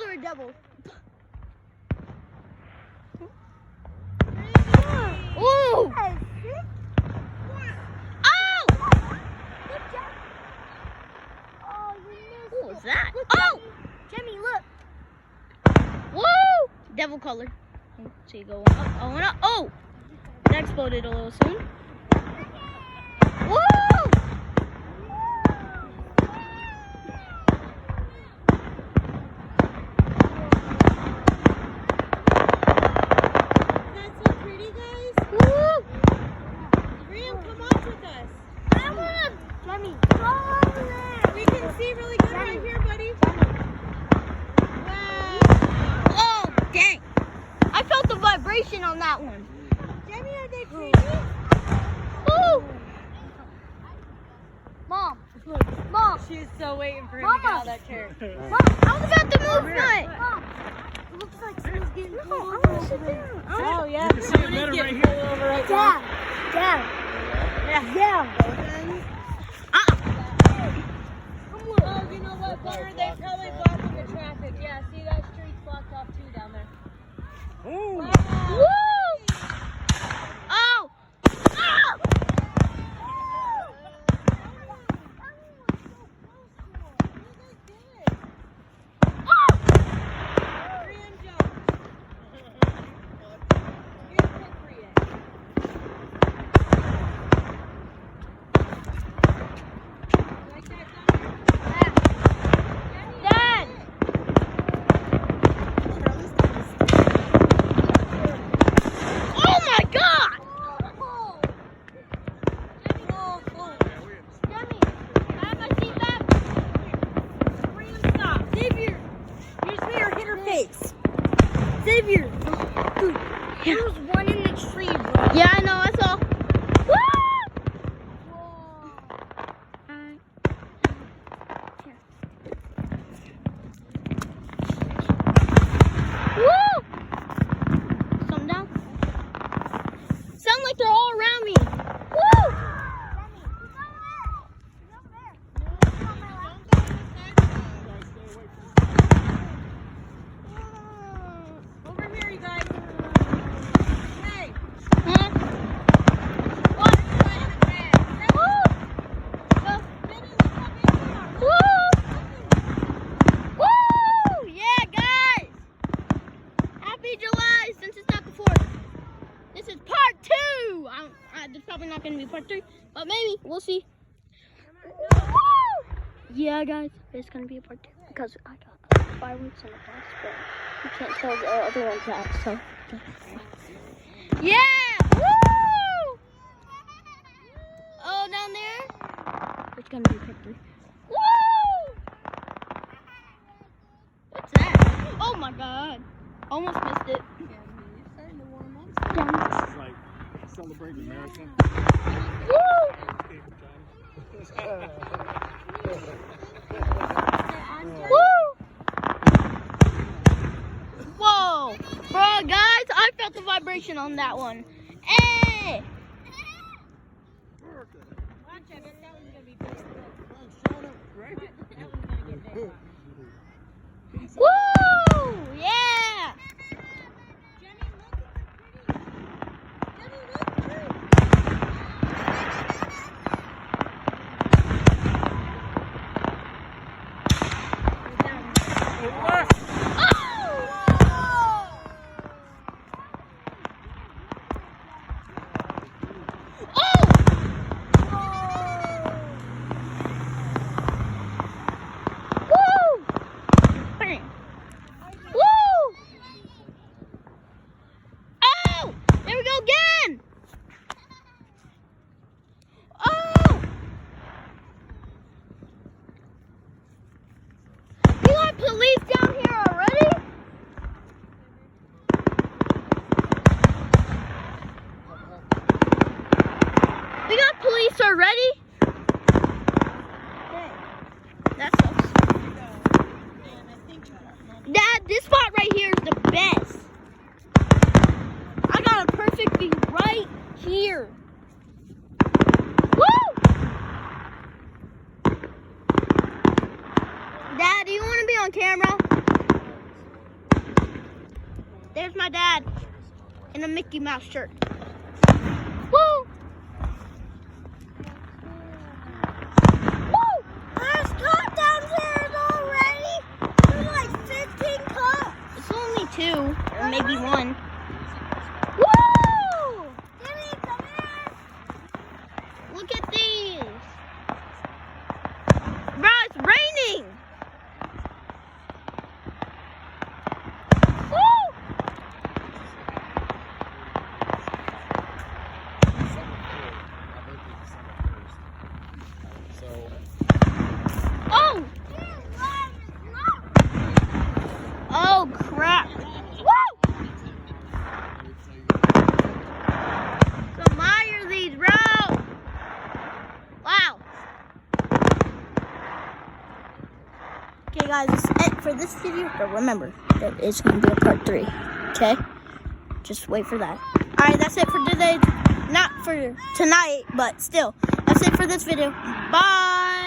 they're a devil. Ooh! Oh! What was that? Oh! Jimmy, look. Woo! Devil color. So you go on up. Oh! That exploded a little soon. Woo! That's so pretty, guys. Woo! Liam, come on with us. I want to. Jimmy, go over there. We can see really good right here, buddy. Wow. Oh, dang. I felt the vibration on that one. Jimmy, are they pretty? Woo! Mom. Mom. She's so waiting for him Mama. to get out of that chair. Mom, I was about to move that. Mom, it looks like someone's getting pulled I over. want to sit down. Oh, yeah. You can see it better right here. Over right there. Down. Yeah. Oh, you know what, Bummer? They probably blocking the traffic. Yeah, see that street's blocked off too down there. Ooh. Woo! Oh! Oh! Dad! Oh my God! Xavier, hit her face. Xavier, dude, there's one in the tree, bro. Yeah, I know, I saw. Woo! Woo! Some down. Sound like they're all around me. Woo! Over here, you guys. Hey. Huh? What? Woo! Woo! Woo! Yeah, guys! Happy July, since it's not the 4th. This is part 2! There's probably not going to be part 3, but maybe. We'll see. Woo! Yeah, guys, it's going to be a part 2 because I got fireworks in the house, but you can't tell the other ones out, so. Yeah! Woo! Oh, down there? It's going to be part 3. Woo! What's that? Oh my God. Almost missed it. This is like celebrating America. Woo! Woo! Whoa! Bro, guys, I felt the vibration on that one. Hey! Watch, I bet that one's gonna be big. Woo! Yeah! Jenny, look at the pretty. Jenny, look. Ready? That sucks. Dad, this spot right here is the best. I got a perfect view right here. Woo! Dad, do you want to be on camera? There's my dad in a Mickey Mouse shirt. Woo! Woo! There's countdowns here already. There's like 15 cups. It's only 2 or maybe 1. Woo! Jimmy, come here. Look at these. Bro, it's raining. Woo! Oh! Oh, crap. Woo! So admire these, bro. Wow. Okay, guys, that's it for this video. But remember, there is going to be a part 3. Okay? Just wait for that. Alright, that's it for today. Not for tonight, but still. That's it for this video. Bye.